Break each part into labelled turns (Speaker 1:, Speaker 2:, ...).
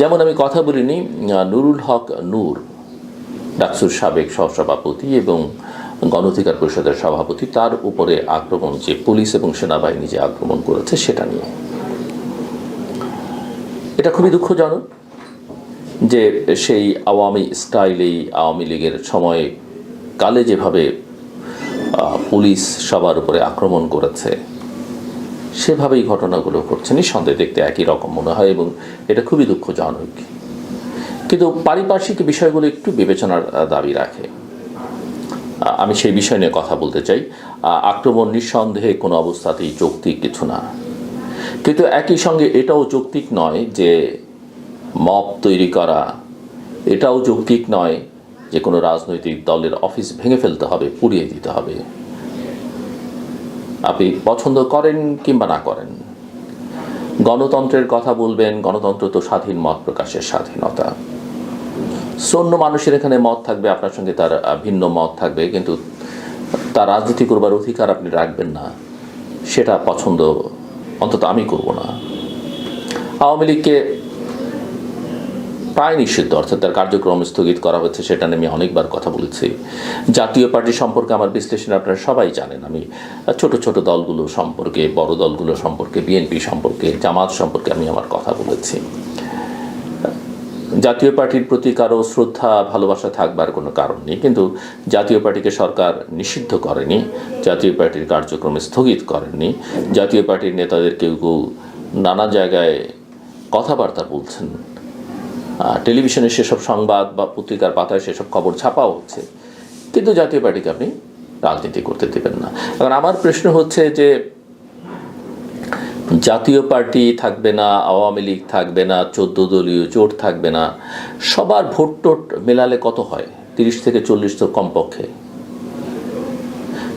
Speaker 1: যেমন আমি কথা বলিনি নুরুল হক নূর, ডাকসুর সাবেক সহসভাপতি এবং গণ অধিকার পরিষদের সভাপতি, তার উপরে আক্রমণ, যে পুলিশ এবং সেনাবাহিনী যে আক্রমণ করেছে সেটা নিয়ে। এটা খুবই দুঃখজনক যে সেই আওয়ামী স্টাইলেই আওয়ামী লীগের সময় কালে যেভাবে পুলিশ সবার উপরে আক্রমণ করেছে সেভাবেই ঘটনাগুলো ঘটছে। নিঃসন্দেহে দেখতে একই রকম মনে হয় এবং এটা খুবই দুঃখজনক, কিন্তু পারিপার্শ্বিক বিষয়গুলো একটু বিবেচনার দাবি রাখে। আমি সেই বিষয় নিয়ে কথা বলতে চাই। আক্রমণ নিঃসন্দেহে কোনো অবস্থাতেই যৌক্তিক কিছু না, কিন্তু একই সঙ্গে এটাও যৌক্তিক নয় যে মব তৈরি করা, এটাও যৌক্তিক নয় যে কোনো রাজনৈতিক দলের অফিস ভেঙে ফেলতে হবে, পুড়িয়ে দিতে হবে। আপনি পছন্দ করেন কিংবা না করেন, গণতন্ত্রের কথা বলবেন, গণতন্ত্র তো স্বাধীন মত প্রকাশের স্বাধীনতা। অন্য মানুষের এখানে মত থাকবে, আপনার সঙ্গে তার ভিন্ন মত থাকবে, কিন্তু তার রাজনীতি করবার অধিকার আপনি রাখবেন না, সেটা পছন্দ অন্তত আমি করব না। আওয়ামী লীগকে প্রায় নিষিদ্ধ, অর্থাৎ তার কার্যক্রম স্থগিত করা হচ্ছে, সেটা নিয়ে আমি অনেকবার কথা বলেছি। জাতীয় পার্টি সম্পর্কে আমার বিশ্লেষণ আপনারা সবাই জানেন। আমি ছোট ছোট দলগুলো সম্পর্কে, বড় দলগুলো সম্পর্কে, বিএনপি সম্পর্কে, জামাত সম্পর্কে আমি আমার কথা বলেছি। জাতীয় পার্টির প্রতি কারো শ্রদ্ধা ভালোবাসা থাকবার কোনো কারণ নেই, কিন্তু জাতীয় পার্টিকে সরকার নিষিদ্ধ করেনি, জাতীয় পার্টির কার্যক্রম স্থগিত করেনি। জাতীয় পার্টির নেতাদের কেউ কেউ নানা জায়গায় কথাবার্তা বলছেন, টেলিভিশনে সেসব সংবাদ বা পত্রিকার পাতায় সেসব খবর ছাপাও হচ্ছে, কিন্তু জাতীয় পার্টিকে আপনি রাজনীতি করতে দেবেন না। এখন আমার প্রশ্ন হচ্ছে যে জাতীয় পার্টি থাকবে না, আওয়ামী লীগ থাকবে না, 14 দলীয় জোট থাকবে না, সবার ভোট টোট মেলালে কত হয়? 30 থেকে 40 তো কমপক্ষে।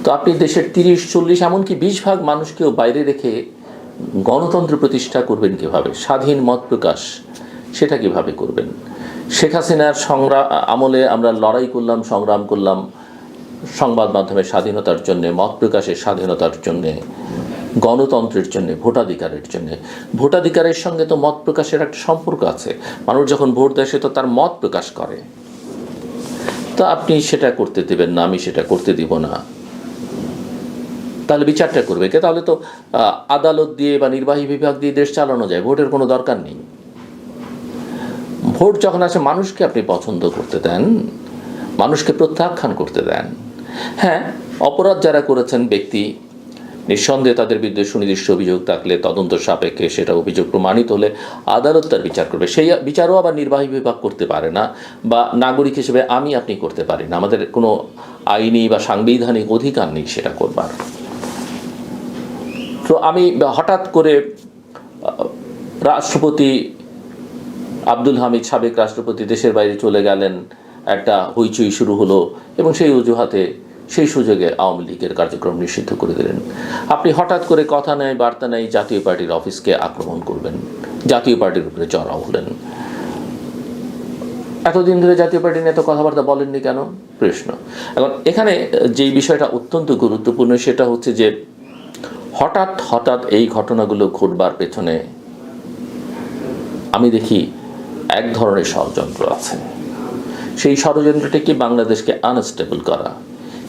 Speaker 1: তো আপনি দেশের 30-40 এমনকি 20 ভাগ মানুষকেও বাইরে রেখে গণতন্ত্র প্রতিষ্ঠা করবেন কিভাবে? স্বাধীন মত প্রকাশ সেটা কিভাবে করবেন? শেখ হাসিনার আমলে আমরা লড়াই করলাম, সংগ্রাম করলাম সংবাদ মাধ্যমের স্বাধীনতার জন্যে, মত প্রকাশের স্বাধীনতার জন্যে, গণতন্ত্রের জন্য, ভোটাধিকারের জন্য। ভোটাধিকারের সঙ্গে তো মত প্রকাশের একটা সম্পর্ক আছে। মানুষ যখন ভোট দেয় সে তো তার মত প্রকাশ করে। তো আপনি সেটা করতে দেবেন না, আমি সেটা করতে দিব না, তাহলে বিচারটা করবে কে? তাহলে তো আদালত দিয়ে বা নির্বাহী বিভাগ দিয়ে দেশ চালানো যায়, ভোটের কোনো দরকার নেই। ভোট যখন আসে মানুষকে আপনি পছন্দ করতে দেন, মানুষকে প্রত্যাখ্যান করতে দেন। হ্যাঁ, অপরাধ যারা করেছেন ব্যক্তি, নিঃসন্দেহে তাদের বিরুদ্ধে সুনির্দিষ্ট অভিযোগ থাকলে তদন্ত সাপেক্ষে সেটা অভিযোগ প্রমাণিত হলে আদালত তার বিচার করবে। সেই বিচারও আবার নির্বাহী বিভাগ করতে পারে না, বা নাগরিক হিসেবে আমি আপনি করতে পারি না। আমাদের কোনো আইনি বা সাংবিধানিক অধিকার নেই সেটা করবার। তো আমি হঠাৎ করে রাষ্ট্রপতি আব্দুল হামিদ, সাবেক রাষ্ট্রপতি, দেশের বাইরে চলে গেলেন, একটা হইচই শুরু হলো এবং সেই অজুহাতে, সেই সুযোগে আওয়ামী লীগের কার্যক্রম নিষিদ্ধ করে দিলেন। আপনি হঠাৎ করে কথা নেই, বার্তা নেই, জাতীয় পার্টির অফিসকে আক্রমণ করবেন, জাতীয় পার্টির উপরে চড়াও হলেন। এতদিন ধরে জাতীয় পার্টি নিয়ে এত কথাবার্তা বলেননি কেন? প্রশ্ন। এখন এখানে যেই বিষয়টা অত্যন্ত গুরুত্বপূর্ণ সেটা হচ্ছে যে হঠাৎ হঠাৎ এই ঘটনাগুলো ঘটবার পেছনে আমি দেখি এক ধরনের ষড়যন্ত্র আছে। সেই ষড়যন্ত্রটি কি বাংলাদেশকে আনস্টেবল করা,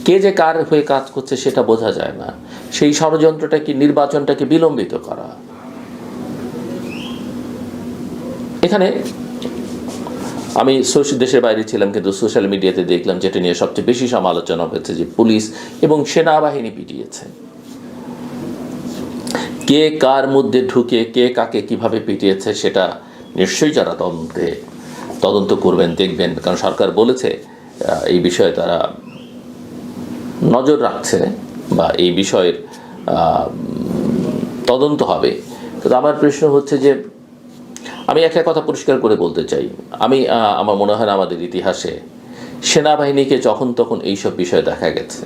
Speaker 1: কে যে কার হয়ে কাজ করছে সেটা বোঝা যায় না। সেই ষড়যন্ত্রটা কি নির্বাচনটাকে বিলম্বিত করা। এখানে আমি দেশের বাইরে ছিলাম, কিন্তু সোশ্যাল মিডিয়াতে দেখলাম যেটা নিয়ে সবচেয়ে বেশি সমালোচনা হয়েছে যে পুলিশ এবং সেনাবাহিনী পিটিয়েছে। কে কার মধ্যে ঢুকে কে কাকে কিভাবে পিটিয়েছে সেটা নিশ্চয়ই যারা তদন্ত করবেন, দেখবেন, কারণ সরকার বলেছে এই বিষয়ে তারা নজর রাখছে বা এই বিষয়ের তদন্ত হবে। তো আমার প্রশ্ন হচ্ছে যে আমি একটা কথা পরিষ্কার করে বলতে চাই, আমার মনে হয় না আমাদের ইতিহাসে সেনাবাহিনীকে যখন তখন এইসব বিষয় দেখা গেছে।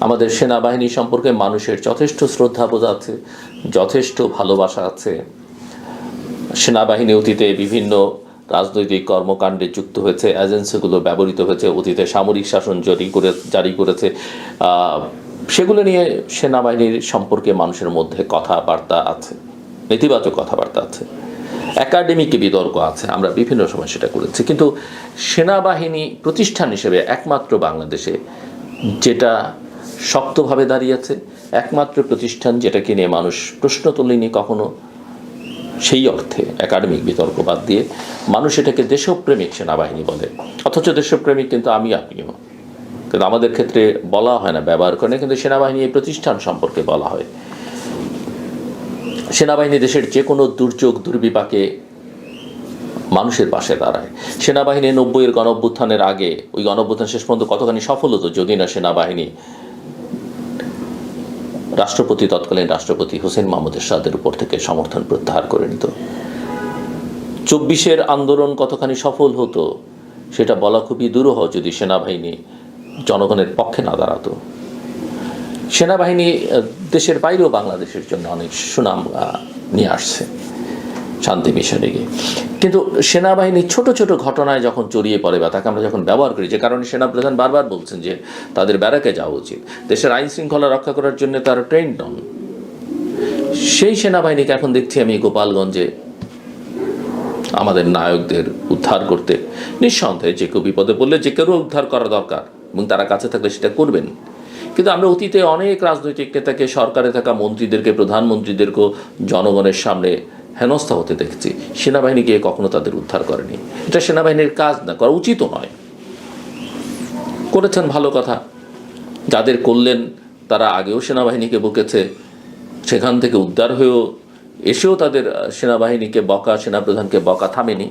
Speaker 1: আমাদের সেনাবাহিনী সম্পর্কে মানুষের যথেষ্ট শ্রদ্ধাবোধ আছে, যথেষ্ট ভালোবাসা আছে। সেনাবাহিনী অতীতে বিভিন্ন রাজনৈতিক কর্মকাণ্ডে যুক্ত হয়েছে, এজেন্সিগুলো ব্যবহৃত হয়েছে, অতীতে সামরিক শাসন জারি করেছে। সেগুলো নিয়ে সেনাবাহিনীর সম্পর্কে মানুষের মধ্যে কথাবার্তা আছে, নেতিবাচক কথাবার্তা আছে। একাডেমিক বিতর্ক আছে, আমরা বিভিন্ন সময় সেটা করেছি, কিন্তু সেনাবাহিনী প্রতিষ্ঠান হিসেবে একমাত্র বাংলাদেশে যেটা শক্তভাবে দাঁড়িয়েছে, একমাত্র প্রতিষ্ঠান যেটাকে নিয়ে মানুষ প্রশ্ন তোলেনি কখনো, সেই অর্থে একাডেমিক বিতর্ক বাদ দিয়ে মানুষ এটাকে দেশপ্রেমিক সেনাবাহিনী বলে। অথচ দেশপ্রেমিক কিন্তু আমি আপনিও, কিন্তু আমাদের ক্ষেত্রে বলা হয় না, ব্যবহার করে না, কিন্তু সেনাবাহিনী এই প্রতিষ্ঠান সম্পর্কে বলা হয়। সেনাবাহিনী দেশের যে কোনো দুর্যোগ দুর্বিপাকে মানুষের পাশে দাঁড়ায়। সেনাবাহিনী 90-এর গণঅভ্যুত্থানের আগে, ওই গণঅভ্যুত্থান শেষ পর্যন্ত কতখানি সফল হতো যদি না সেনাবাহিনী তৎকালীন রাষ্ট্রপতি হোসেন মোহাম্মদ এরশাদের উপর থেকে সমর্থন প্রত্যাহার করে নিত। 24-এর আন্দোলন কতখানি সফল হতো সেটা বলা খুবই দুরূহ যদি সেনাবাহিনী জনগণের পক্ষে না দাঁড়াতো। সেনাবাহিনী দেশের বাইরেও বাংলাদেশের জন্য অনেক সুনাম নিয়ে আসছে শান্তি মিশনে গিয়ে, কিন্তু সেনাবাহিনী ছোট ছোট ঘটনায় যখন জড়িয়ে পড়ে বা তাকে আমরা যখন ব্যবহার করি, যে কারণে সেনাপ্রধান বারবার বলছেন যে তাদের ব্যারাকে যাওয়া উচিত, দেশের আইন শৃঙ্খলা রক্ষা করার জন্য তারা ট্রেন্ড নন, সেই সেনাবাহিনীকে এখন দেখছি আমি গোপালগঞ্জে আমাদের নায়কদের উদ্ধার করতে, নিঃসন্দেহে যে কেউ বিপদে পড়লে যে কেউ উদ্ধার করা দরকার এবং তারা কাছে থাকলে সেটা করবেন। কিন্তু আমরা অতীতে অনেক রাজনৈতিক নেতাকে, সরকারে থাকা মন্ত্রীদেরকে, প্রধানমন্ত্রীদেরকেও জনগণের সামনে হেনস্থা হতে দেখেছি, সেনাবাহিনীকে কখনো তাদের উদ্ধার করেনি। এটা সেনাবাহিনীর কাজ না, করা উচিতও নয়। করেছেন ভালো কথা, যাদের করলেন তারা আগেও সেনাবাহিনীকে বকেছে, সেখান থেকে উদ্ধার হয়েও এসেও তাদের সেনাবাহিনীকে বকা, সেনাপ্রধানকে বকা থামেনি।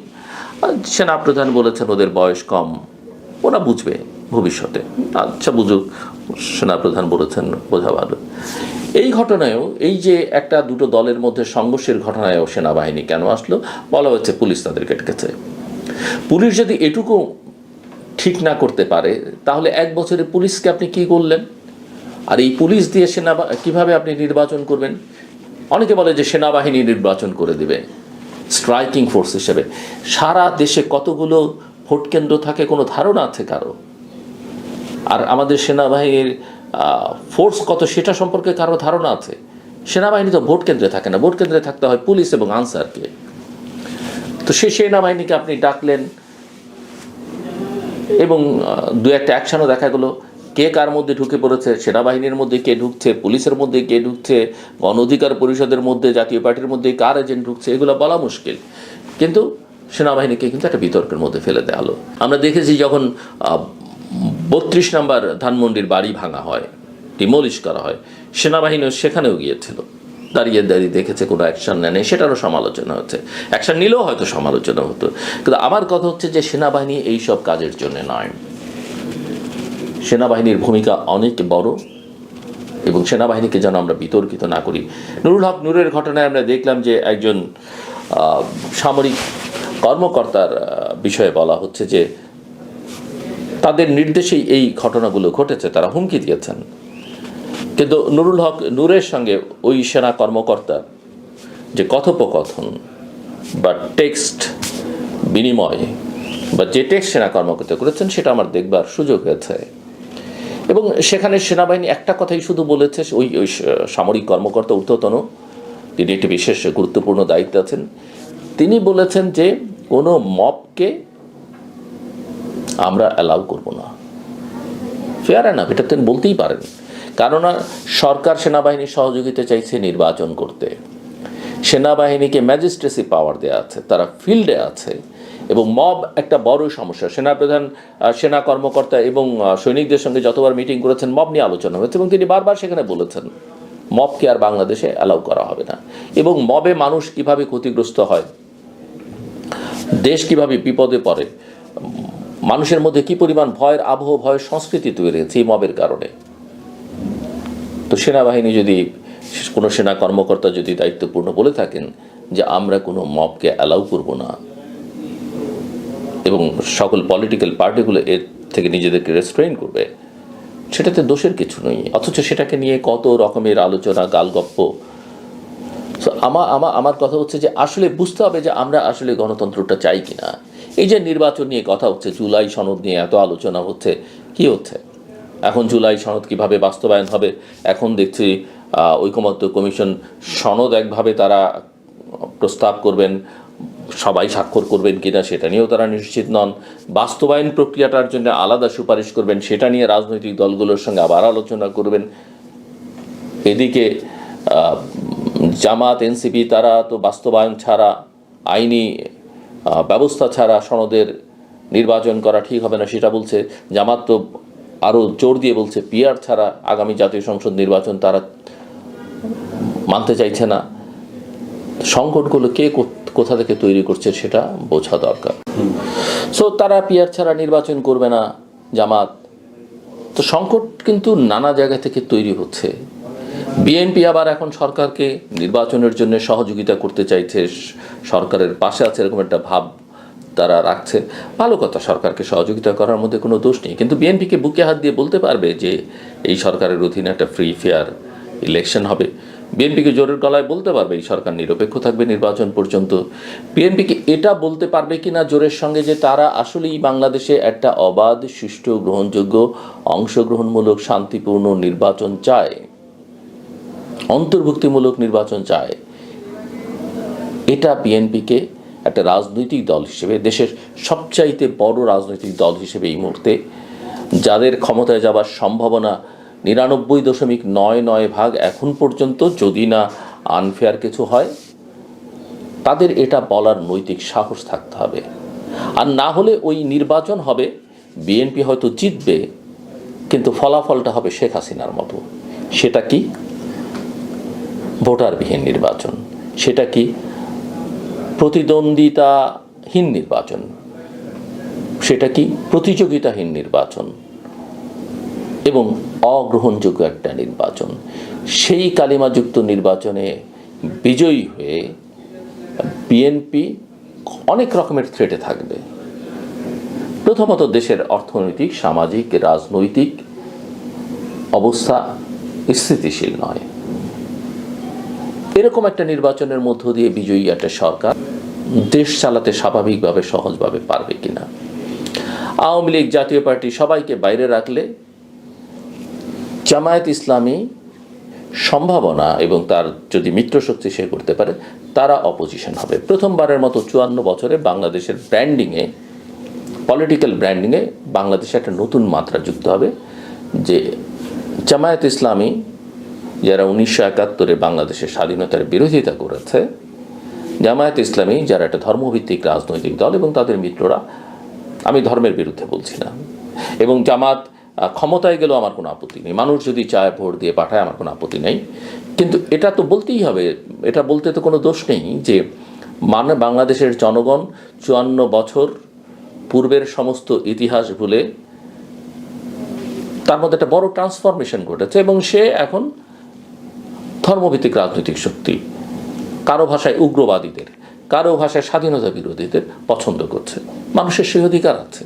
Speaker 1: সেনাপ্রধান বলেছেন ওদের বয়স কম, ওরা বুঝবে ভবিষ্যতে, আচ্ছা বুঝুক, সেনাপ্রধান বলেছেন, বোঝা ভালো। এই ঘটনায়ও, এই যে একটা দুটো দলের মধ্যে সংঘর্ষের ঘটনায়ও সেনাবাহিনী কেন আসলো, বলা হচ্ছে পুলিশ তাদেরকে ডেকেছে। পুলিশ যদি এটুকু ঠিক না করতে পারে তাহলে 1 বছরে পুলিশকে আপনি কি করলেন? আর এই পুলিশ দিয়ে কিভাবে আপনি নির্বাচন করবেন? অনেকে বলে যে সেনাবাহিনী নির্বাচন করে দিবে স্ট্রাইকিং ফোর্স হিসেবে। সারা দেশে কতগুলো ভোট কেন্দ্র থাকে কোনো ধারণা আছে কারো? আর আমাদের সেনাবাহিনীর ফোর্স কত সেটা সম্পর্কে কারো ধারণা আছে? সেনাবাহিনী তো ভোট কেন্দ্রে থাকে না, ভোট কেন্দ্রে থাকতে হয় পুলিশ এবং আনসারকে। তো সেই সেনাবাহিনীকে আপনি ডাকলেন এবং 2-1টা অ্যাকশনও দেখা গেলো, কে কার মধ্যে ঢুকে পড়েছে, সেনাবাহিনীর মধ্যে কে ঢুকছে, পুলিশের মধ্যে কে ঢুকছে, গণ অধিকার পরিষদের মধ্যে, জাতীয় পার্টির মধ্যে কার এজেন্ট ঢুকছে, এগুলো বলা মুশকিল। কিন্তু সেনাবাহিনীকে কিন্তু একটা বিতর্কের মধ্যে ফেলে দেওয়া হলো। আমরা দেখেছি যখন 32 নম্বর ধানমন্ডির বাড়ি ভাঙা হয়, ডিমলিশ করা হয়, সেনাবাহিনীও সেখানেও গিয়েছিল, দাঁড়িয়ে দাঁড়িয়ে দেখেছে, কোনো অ্যাকশন নেয়, সেটারও সমালোচনা হচ্ছে। অ্যাকশন নিলেও হয়তো সমালোচনা হতো, কিন্তু আমার কথা হচ্ছে যে সেনাবাহিনী এইসব কাজের জন্য নয়। সেনাবাহিনীর ভূমিকা অনেক বড় এবং সেনাবাহিনীকে যেন আমরা বিতর্কিত না করি। নুরুল হক নূরের ঘটনায় আমরা দেখলাম যে একজন সামরিক কর্মকর্তার বিষয়ে বলা হচ্ছে যে তাদের নির্দেশেই এই ঘটনাগুলো ঘটেছে, তারা হুমকি দিয়েছেন। কিন্তু নুরুল হক নূরের সঙ্গে ওই সেনা কর্মকর্তার যে কথোপকথন বা টেক্সট বিনিময় বা যে টেক্সট সেনা কর্মকর্তা করেছেন সেটা আমার দেখবার সুযোগ হয়েছে। এবং সেখানে সেনাবাহিনী একটা কথাই শুধু বলেছে, ওই সামরিক কর্মকর্তা ঊর্ধ্বতন, তিনি একটি বিশেষ গুরুত্বপূর্ণ দায়িত্বে আছেন, তিনি বলেছেন যে কোনো মবকে আমরা অ্যালাউ করব না। ফেয়ার এনাফ, এটা তিনি বলতেই পারেন, কেননা সরকার সেনাবাহিনীর সহযোগিতা চাইছে নির্বাচন করতে, সেনাবাহিনীকে ম্যাজিস্ট্রেসি পাওয়ার দেওয়া আছে, তারা ফিল্ডে আছে, এবং মব একটা বড় সমস্যা। সেনাপ্রধান সেনা কর্মকর্তা এবং সৈনিকদের সঙ্গে যতবার মিটিং করেছেন মব নিয়ে আলোচনা হয়েছে এবং তিনি বারবার সেখানে বলেছেন মবকে আর বাংলাদেশে অ্যালাউ করা হবে না। এবং মবে মানুষ কিভাবে ক্ষতিগ্রস্ত হয়, দেশ কিভাবে বিপদে পড়ে, মানুষের মধ্যে কি পরিমাণ ভয়ের আবহ, ভয়ের সংস্কৃতি তৈরি হয়েছে এই মবের কারণে। তো সেনাবাহিনী যদি, কোনো সেনা কর্মকর্তা যদি দায়িত্বপূর্ণ বলে থাকেন যে আমরা কোনো মবকে অ্যালাউ করব না এবং সকল পলিটিক্যাল পার্টিগুলো এর থেকে নিজেদেরকে রেস্ট্রেইন করবে, সেটাতে দোষের কিছু নেই। অথচ সেটাকে নিয়ে কত রকমের আলোচনা, গালগপ্প। আমার কথা হচ্ছে যে আসলে বুঝতে হবে যে আমরা আসলে গণতন্ত্রটা চাই কিনা। এই যে নির্বাচন নিয়ে কথা হচ্ছে, জুলাই সনদ নিয়ে এত আলোচনা হচ্ছে, কি হচ্ছে এখন? জুলাই সনদ কিভাবে বাস্তবায়ন হবে? এখন দেখছি ঐকমত্য কমিশন সনদ একভাবে তারা প্রস্তাব করবেন, সবাই স্বাক্ষর করবেন কিনা সেটা নিয়েও তারা নিশ্চিত নন। বাস্তবায়ন প্রক্রিয়াটার জন্য আলাদা সুপারিশ করবেন সেটা নিয়ে রাজনৈতিক দলগুলোর সঙ্গে আবার আলোচনা করবেন। এদিকে জামাত এনসিপি তারা তো বাস্তবায়ন ছাড়া, আইনি ব্যবস্থা ছাড়া সনদের নির্বাচন করা ঠিক হবে না সেটা বলছে। জামাত তো আরও জোর দিয়ে বলছে পিআর ছাড়া আগামী জাতীয় সংসদ নির্বাচন তারা মানতে চাইছে না। সংকটগুলো কে কোথা থেকে তৈরি করছে সেটা বোঝা দরকার। সো তারা পিআর ছাড়া নির্বাচন করবে না জামাত। তো সংকট কিন্তু নানা জায়গা থেকে তৈরি হচ্ছে। বিএনপি আবার এখন সরকারকে নির্বাচনের জন্য সহযোগিতা করতে চাইছে, সরকারের পাশে আছে এরকম একটা ভাব তারা রাখছে। ভালো কথা, সরকারকে সহযোগিতা করার মধ্যে কোনো দোষ নেই, কিন্তু বিএনপিকে বুকে হাত দিয়ে বলতে পারবে যে এই সরকারের অধীনে একটা ফ্রি ফেয়ার ইলেকশন হবে। বিএনপিকে জোরের গলায় বলতে পারবে এই সরকার নিরপেক্ষ থাকবে নির্বাচন পর্যন্ত। বিএনপিকে এটা বলতে পারবে কি না জোরের সঙ্গে যে তারা আসলেই বাংলাদেশে একটা অবাধ, সুষ্ঠু, গ্রহণযোগ্য, অংশগ্রহণমূলক, শান্তিপূর্ণ নির্বাচন চায়, অন্তর্ভুক্তিমূলক নির্বাচন চায়। এটা বিএনপিকে একটা রাজনৈতিক দল হিসেবে, দেশের সবচাইতে বড় রাজনৈতিক দল হিসেবে এই মুহূর্তে, যাদের ক্ষমতায় যাবার সম্ভাবনা 99.99% এখন পর্যন্ত, যদি না আনফেয়ার কিছু হয়, তাদের এটা বলার নৈতিক সাহস থাকতে হবে। আর না হলে ওই নির্বাচন হবে, বিএনপি হয়তো জিতবে, কিন্তু ফলাফলটা হবে শেখ হাসিনার মতো। সেটা কি? ভোটারবিহীন নির্বাচন। সেটা কি? প্রতিদ্বন্দ্বিতাহীন নির্বাচন। সেটা কি? প্রতিযোগিতাহীন নির্বাচন এবং অগ্রহণযোগ্য একটা নির্বাচন। সেই কালিমাযুক্ত নির্বাচনে বিজয়ী হয়ে বিএনপি অনেক রকমের থ্রেটে থাকবে। প্রথমত, দেশের অর্থনৈতিক, সামাজিক, রাজনৈতিক অবস্থা স্থিতিশীল নয়। এরকম একটা নির্বাচনের মধ্য দিয়ে বিজয়ী একটা সরকার দেশ চালাতে স্বাভাবিকভাবে, সহজভাবে পারবে কিনা। আওয়ামী লীগ, জাতীয় পার্টি সবাইকে বাইরে রাখলে জামায়াত ইসলামী সম্ভাবনা এবং তার যদি মিত্রশক্তি সে করতে পারে, তারা অপোজিশন হবে। প্রথমবারের মতো 54 বছরে বাংলাদেশের ব্র্যান্ডিংয়ে, পলিটিক্যাল ব্র্যান্ডিংয়ে বাংলাদেশে একটা নতুন মাত্রা যুক্ত হবে যে জামায়াত ইসলামী, যারা 1971 বাংলাদেশের স্বাধীনতার বিরোধিতা করেছে, জামায়াত ইসলামী যারা একটা ধর্মভিত্তিক রাজনৈতিক দল এবং তাদের মিত্ররা, আমি ধর্মের বিরুদ্ধে বলছি না, এবং জামাত ক্ষমতায় গেলেও আমার কোনো আপত্তি নেই, মানুষ যদি চায় ভোট দিয়ে পাঠায় আমার কোনো আপত্তি নেই, কিন্তু এটা তো বলতেই হবে, এটা বলতে তো কোনো দোষ নেই যে বাংলাদেশের জনগণ 54 বছর পূর্বের সমস্ত ইতিহাস ভুলে তার মধ্যে একটা বড় ট্রান্সফরমেশন ঘটেছে এবং সে এখন ধর্মভিত্তিক রাজনৈতিক শক্তি, কারো ভাষায় উগ্রবাদীদের, কারো ভাষায় স্বাধীনতা বিরোধীদের পছন্দ করছে। মানুষের সেই অধিকার আছে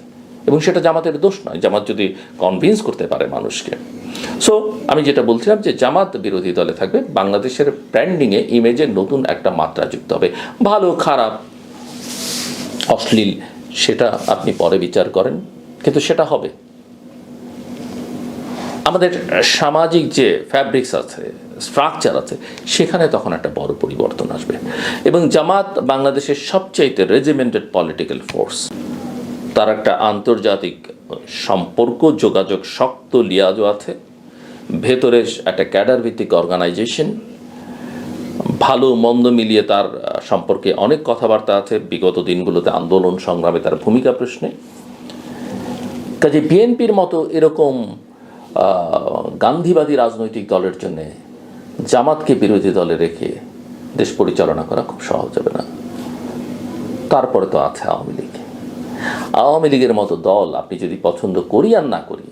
Speaker 1: এবং সেটা জামাতের দোষ নয়, জামাত যদি কনভিন্স করতে পারে মানুষকে। সো আমি যেটা বলছিলাম যে জামাত বিরোধী দলে থাকবে, বাংলাদেশের ব্র্যান্ডিংয়ে, ইমেজে নতুন একটা মাত্রা যুক্ত হবে। ভালো, খারাপ, অশ্লীল, সেটা আপনি পরে বিচার করেন, কিন্তু সেটা হবে। আমাদের সামাজিক যে ফ্যাব্রিক্স আছে, স্ট্রাকচার আছে, সেখানে তখন একটা বড় পরিবর্তন আসবে। এবং জামাত বাংলাদেশের সবচাইতে রেজিমেন্টেড পলিটিক্যাল ফোর্স, তার একটা আন্তর্জাতিক সম্পর্ক, যোগাযোগ শক্ত লিয়াজও আছে, ভেতরে একটা ক্যাডার ভিত্তিক অর্গানাইজেশন, ভালো মন্দ মিলিয়ে তার সম্পর্কে অনেক কথাবার্তা আছে, বিগত দিনগুলোতে আন্দোলন সংগ্রামে তার ভূমিকা প্রশ্নে। কাজে বিএনপির মতো এরকম গান্ধীবাদী রাজনৈতিক দলের জন্য জামাতকে বিরোধী দলে রেখে দেশ পরিচালনা করা খুব সহজ হবে না। তারপরে তো আছে আওয়ামী লীগ। আওয়ামী লীগের মতো দল আপনি যদি পছন্দ করি আর না করি,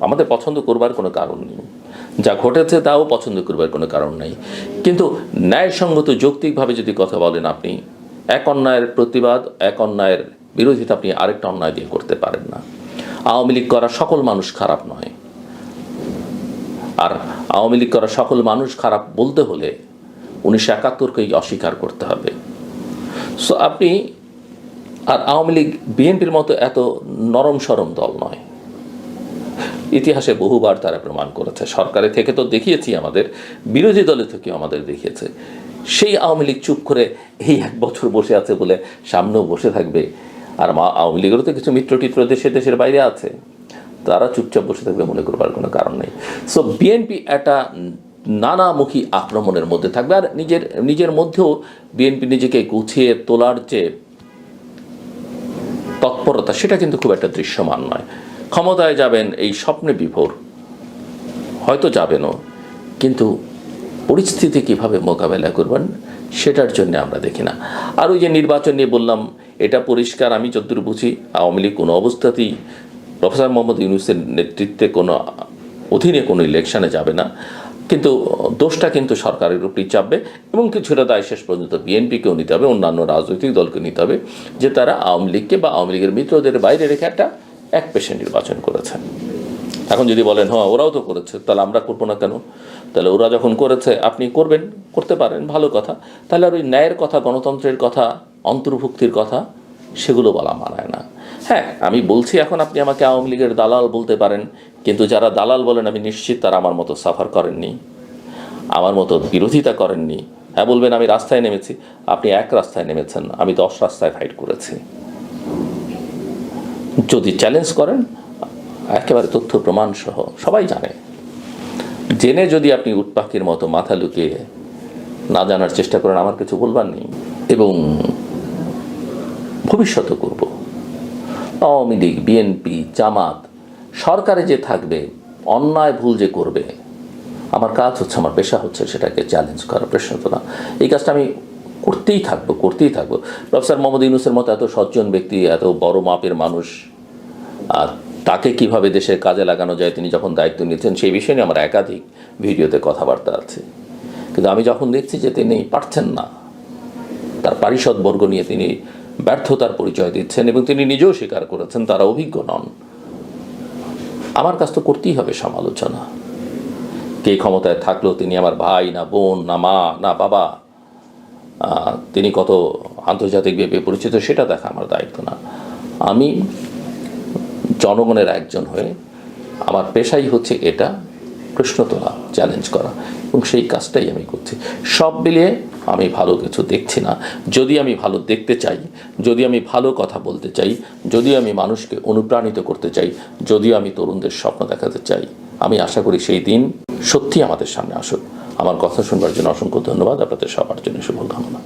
Speaker 1: আমাদের পছন্দ করবার কোনো কারণ নেই, যা ঘটেছে তাও পছন্দ করবার কোনো কারণ নেই, কিন্তু ন্যায়সঙ্গত যৌক্তিকভাবে যদি কথা বলেন, আপনি এক অন্যায়ের প্রতিবাদ, এক অন্যায়ের বিরোধিতা আপনি আরেকটা অন্যায় দিয়ে করতে পারেন না। আওয়ামী লীগ করা সকল মানুষ খারাপ নয়, আর আওয়ামী লীগ করা সকল মানুষ খারাপ বলতে হলে 1971কেই অস্বীকার করতে হবে। সো আপনি, আর আওয়ামী লীগ বিএনপির মতো এত নরম সরম দল নয়, ইতিহাসে বহুবার তারা প্রমাণ করেছে। সরকারে থেকে তো দেখিয়েছি, আমাদের বিরোধী দলে থেকেও আমাদের দেখিয়েছে সেই আওয়ামী লীগ চুপ করে এই 1 বছর বসে আছে বলে সামনেও বসে থাকবে। আর আওয়ামী লীগেরও তো কিছু মিত্র দেশের বাইরে আছে, তারা চুপচাপ বসে থাকবে মনে করবার কোনো কারণ নেই। সো বিএনপি একটা নানামুখী আক্রমণের মধ্যে থাকবে। আর নিজের মধ্যেও বিএনপি নিজেকে গুছিয়ে তোলার যে তৎপরতা, সেটা কিন্তু খুব একটা দৃশ্যমান নয়। ক্ষমতায় যাবেন এই স্বপ্নে বিভোর, হয়তো যাবেনও, কিন্তু পরিস্থিতি কিভাবে মোকাবেলা করবেন সেটার জন্য আমরা দেখি না। আর ওই যে নির্বাচন নিয়ে বললাম, এটা পরিষ্কার, আমি যতদূর বুঝি আওয়ামী লীগ কোনো অবস্থাতেই প্রফেসর মোহাম্মদ ইউনূসের নেতৃত্বে কোনো অধীনে কোনো ইলেকশনে যাবে না। কিন্তু দোষটা কিন্তু সরকারের উপরেই চাপবে, এবং কিছুটা দায় শেষ পর্যন্ত বিএনপিকেও নিতে হবে, অন্যান্য রাজনৈতিক দলকে নিতে হবে, যে তারা আওয়ামী লীগকে বা আওয়ামী লীগের মিত্রদের বাইরে রেখে একটা একপেশে নির্বাচন করেছে। এখন যদি বলেন হ্যাঁ ওরাও তো করেছে, তাহলে আমরা করবো না কেন? তাহলে ওরা যখন করেছে আপনি করবেন, করতে পারেন, ভালো কথা। তাহলে আর ওই ন্যায়ের কথা, গণতন্ত্রের কথা, অন্তর্ভুক্তির কথা, সেগুলো বলা মানায় না। হ্যাঁ, আমি বলছি এখন আপনি আমাকে আওয়ামী লীগের দালাল বলতে পারেন, কিন্তু যারা দালাল বলেন আমি নিশ্চিত তারা আমার মতো সাফার করেননি, আমার মতো বিরোধিতা করেননি। হ্যাঁ বলবেন আমি রাস্তায় নেমেছি, আপনি এক রাস্তায় নেমেছেন, আমি 10 রাস্তায় ফাইট করেছি। যদি চ্যালেঞ্জ করেন একেবারে তথ্য প্রমাণ সহ, সবাই জানে, জেনে যদি আপনি উটপাখির মতো মাথা লুকিয়ে না জানার চেষ্টা করেন, আমার কিছু বলবার নেই। এবং ভবিষ্যতে করব, আওয়ামী লীগ, বিএনপি, জামাত সরকারে যে থাকবে, অন্যায় ভুল যে করবে, আমার কাজ হচ্ছে, আমার পেশা হচ্ছে সেটাকে চ্যালেঞ্জ করা, প্রশ্ন তোলা। এই কাজটা আমি করতেই থাকবো। প্রফেসর মোহাম্মদ ইউনূসের মতো এত সজ্জন ব্যক্তি, এত বড় মাপের মানুষ, আর তাকে কিভাবে দেশের কাজে লাগানো যায় তিনি যখন দায়িত্ব নিয়েছেন, সেই বিষয়ে নিয়ে আমার একাধিক ভিডিওতে কথাবার্তা আছে। কিন্তু আমি যখন দেখছি যে তিনি পারছেন না, তার পারিষদবর্গ নিয়ে তিনি ব্যর্থতার পরিচয় দিচ্ছেন, এবং তিনি নিজেও স্বীকার করেছেন তারা অভিজ্ঞ নন, আমার কাজ তো করতেই হবে সমালোচনা। কে ক্ষমতায় থাকলো, তিনি আমার ভাই না বোন না মা না বাবা, তিনি কত আন্তর্জাতিকভাবে পরিচিত, সেটা দেখা আমার দায়িত্ব না। আমি জনগণের একজন হয়ে আমার পেশাই হচ্ছে এটা, প্রশ্ন তোলা, চ্যালেঞ্জ করা, এবং সেই কাজটাই আমি করছি। সব মিলিয়ে আমি ভালো কিছু দেখছি না। যদি আমি ভালো দেখতে চাই, যদি আমি ভালো কথা বলতে চাই, যদি আমি মানুষকে অনুপ্রাণিত করতে চাই, যদি আমি তরুণদের স্বপ্ন দেখাতে চাই, আমি আশা করি সেই দিন সত্যি আমাদের সামনে আসুক। আমার কথা শুনবার জন্য অসংখ্য ধন্যবাদ। আপনাদের সবার জন্য শুভকামনা।